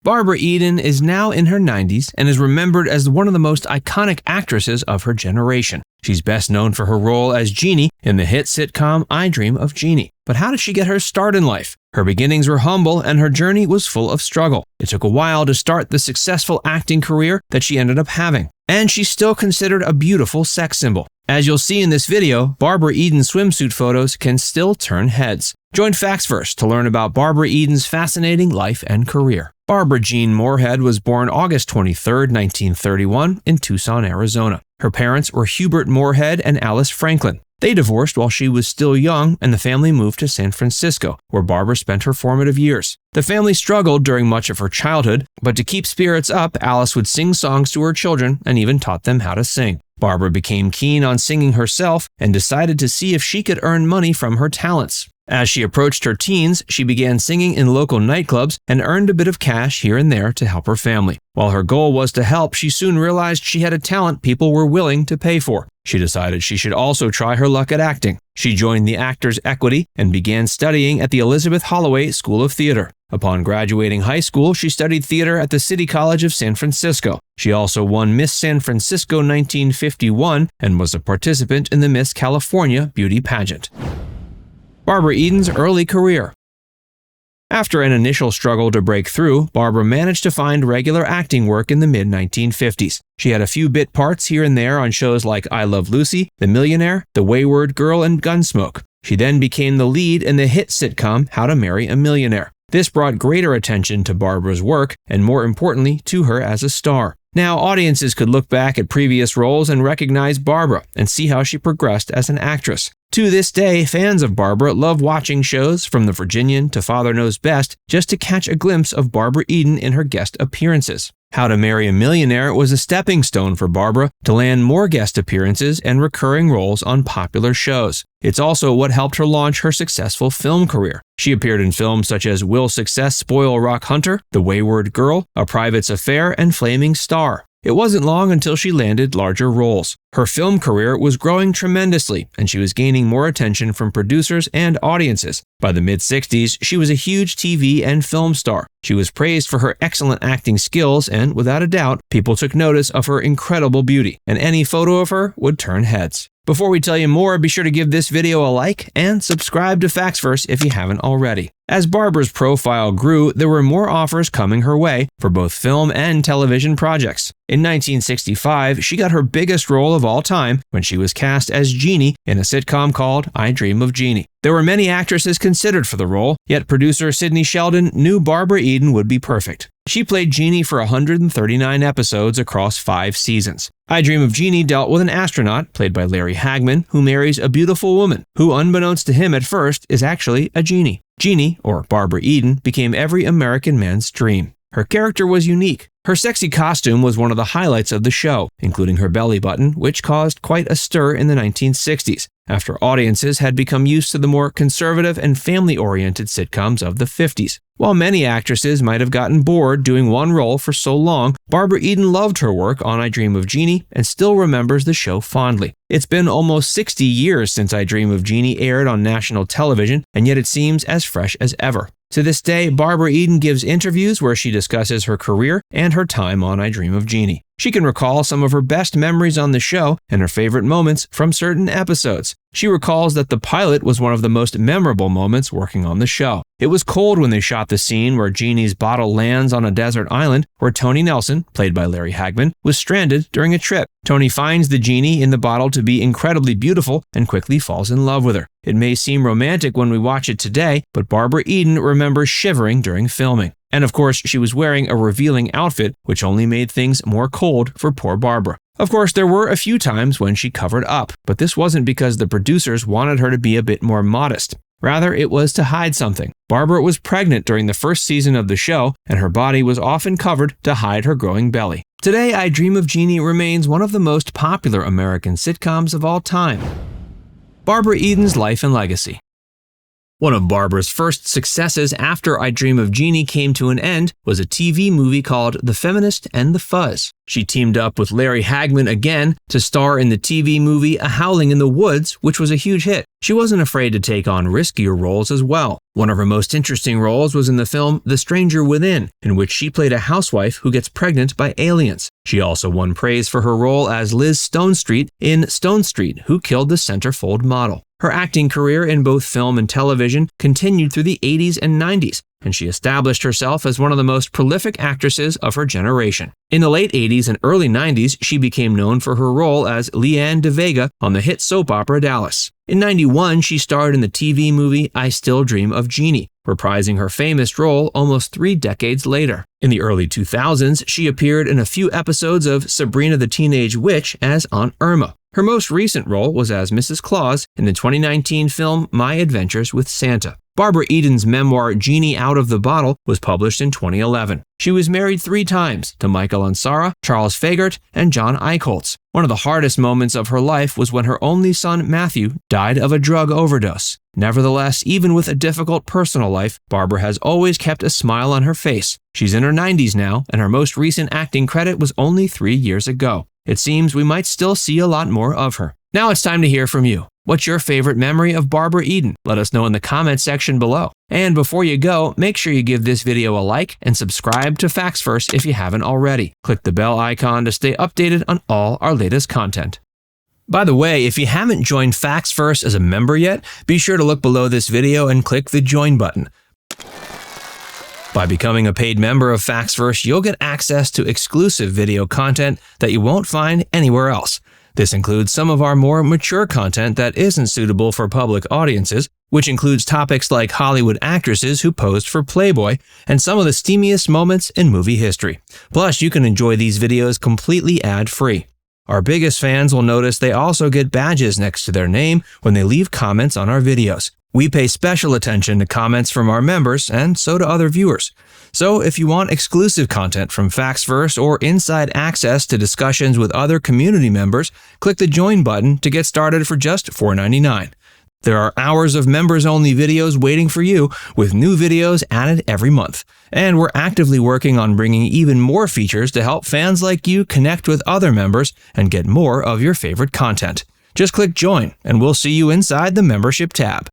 Barbara Eden is now in her 90s and is remembered as one of the most iconic actresses of her generation. She's best known for her role as Jeannie in the hit sitcom I Dream of Jeannie. But how did she get her start in life? Her beginnings were humble and her journey was full of struggle. It took a while to start the successful acting career that she ended up having. And she's still considered a beautiful sex symbol. As you'll see in this video, Barbara Eden's swimsuit photos can still turn heads. Join FactsVerse to learn about Barbara Eden's fascinating life and career. Barbara Jean Moorhead was born August 23, 1931 in Tucson, Arizona. Her parents were Hubert Moorhead and Alice Franklin. They divorced while she was still young, and the family moved to San Francisco, where Barbara spent her formative years. The family struggled during much of her childhood, but to keep spirits up, Alice would sing songs to her children and even taught them how to sing. Barbara became keen on singing herself and decided to see if she could earn money from her talents. As she approached her teens, she began singing in local nightclubs and earned a bit of cash here and there to help her family. While her goal was to help, she soon realized she had a talent people were willing to pay for. She decided she should also try her luck at acting. She joined the Actors Equity and began studying at the Elizabeth Holloway School of Theater. Upon graduating high school, she studied theater at the City College of San Francisco. She also won Miss San Francisco 1951 and was a participant in the Miss California beauty pageant. Barbara Eden's early career. After an initial struggle to break through, Barbara managed to find regular acting work in the mid-1950s. She had a few bit parts here and there on shows like I Love Lucy, The Millionaire, The Wayward Girl, and Gunsmoke. She then became the lead in the hit sitcom How to Marry a Millionaire. This brought greater attention to Barbara's work and, more importantly, to her as a star. Now, audiences could look back at previous roles and recognize Barbara and see how she progressed as an actress. To this day, fans of Barbara love watching shows from The Virginian to Father Knows Best just to catch a glimpse of Barbara Eden in her guest appearances. How to Marry a Millionaire was a stepping stone for Barbara to land more guest appearances and recurring roles on popular shows. It's also what helped her launch her successful film career. She appeared in films such as Will Success Spoil Rock Hunter, The Wayward Girl, A Private's Affair, and Flaming Star. It wasn't long until she landed larger roles. Her film career was growing tremendously, and she was gaining more attention from producers and audiences. By the mid-60s, she was a huge TV and film star. She was praised for her excellent acting skills, and without a doubt, people took notice of her incredible beauty, and any photo of her would turn heads. Before we tell you more, be sure to give this video a like and subscribe to FactsVerse if you haven't already. As Barbara's profile grew, there were more offers coming her way for both film and television projects. In 1965, she got her biggest role of all time when she was cast as Jeannie in a sitcom called I Dream of Jeannie. There were many actresses considered for the role, yet producer Sidney Sheldon knew Barbara Eden would be perfect. She played Jeannie for 139 episodes across 5 seasons. I Dream of Jeannie dealt with an astronaut, played by Larry Hagman, who marries a beautiful woman, who unbeknownst to him at first is actually a genie. Jeannie, or Barbara Eden, became every American man's dream. Her character was unique. Her sexy costume was one of the highlights of the show, including her belly button, which caused quite a stir in the 1960s, after audiences had become used to the more conservative and family-oriented sitcoms of the 50s. While many actresses might have gotten bored doing one role for so long, Barbara Eden loved her work on I Dream of Jeannie and still remembers the show fondly. It's been almost 60 years since I Dream of Jeannie aired on national television, and yet it seems as fresh as ever. To this day, Barbara Eden gives interviews where she discusses her career and her time on I Dream of Jeannie. She can recall some of her best memories on the show and her favorite moments from certain episodes. She recalls that the pilot was one of the most memorable moments working on the show. It was cold when they shot the scene where Jeannie's bottle lands on a desert island where Tony Nelson, played by Larry Hagman, was stranded during a trip. Tony finds the genie in the bottle to be incredibly beautiful and quickly falls in love with her. It may seem romantic when we watch it today, but Barbara Eden remembers shivering during filming. And of course, she was wearing a revealing outfit, which only made things more cold for poor Barbara. Of course, there were a few times when she covered up, but this wasn't because the producers wanted her to be a bit more modest. Rather, it was to hide something. Barbara was pregnant during the first season of the show, and her body was often covered to hide her growing belly. Today, I Dream of Jeannie remains one of the most popular American sitcoms of all time. Barbara Eden's life and legacy. One of Barbara's first successes after I Dream of Jeannie came to an end was a TV movie called The Feminist and the Fuzz. She teamed up with Larry Hagman again to star in the TV movie A Howling in the Woods, which was a huge hit. She wasn't afraid to take on riskier roles as well. One of her most interesting roles was in the film The Stranger Within, in which she played a housewife who gets pregnant by aliens. She also won praise for her role as Liz Stonestreet in Stonestreet, Who Killed the Centerfold Model. Her acting career in both film and television continued through the 80s and 90s, and she established herself as one of the most prolific actresses of her generation. In the late 80s and early 90s, she became known for her role as Leanne DeVega on the hit soap opera Dallas. In 91, she starred in the TV movie I Still Dream of Jeannie, reprising her famous role almost 3 decades later. In the early 2000s, she appeared in a few episodes of Sabrina the Teenage Witch as Aunt Irma. Her most recent role was as Mrs. Claus in the 2019 film My Adventures with Santa. Barbara Eden's memoir Jeannie Out of the Bottle was published in 2011. She was married 3 times to Michael Ansara, Charles Fagert, and John Eichholz. One of the hardest moments of her life was when her only son Matthew died of a drug overdose. Nevertheless, even with a difficult personal life, Barbara has always kept a smile on her face. She's in her 90s now, and her most recent acting credit was only 3 years ago. It seems we might still see a lot more of her. Now it's time to hear from you. What's your favorite memory of Barbara Eden? Let us know in the comments section below. And before you go, make sure you give this video a like and subscribe to Facts First if you haven't already. Click the bell icon to stay updated on all our latest content. By the way, if you haven't joined Facts First as a member yet, be sure to look below this video and click the join button. By becoming a paid member of Facts First, you'll get access to exclusive video content that you won't find anywhere else. This includes some of our more mature content that isn't suitable for public audiences, which includes topics like Hollywood actresses who posed for Playboy and some of the steamiest moments in movie history. Plus, you can enjoy these videos completely ad-free. Our biggest fans will notice they also get badges next to their name when they leave comments on our videos. We pay special attention to comments from our members, and so do other viewers. So if you want exclusive content from Facts First or inside access to discussions with other community members, click the join button to get started for just $4.99. There are hours of members-only videos waiting for you, with new videos added every month. And we're actively working on bringing even more features to help fans like you connect with other members and get more of your favorite content. Just click join, and we'll see you inside the membership tab.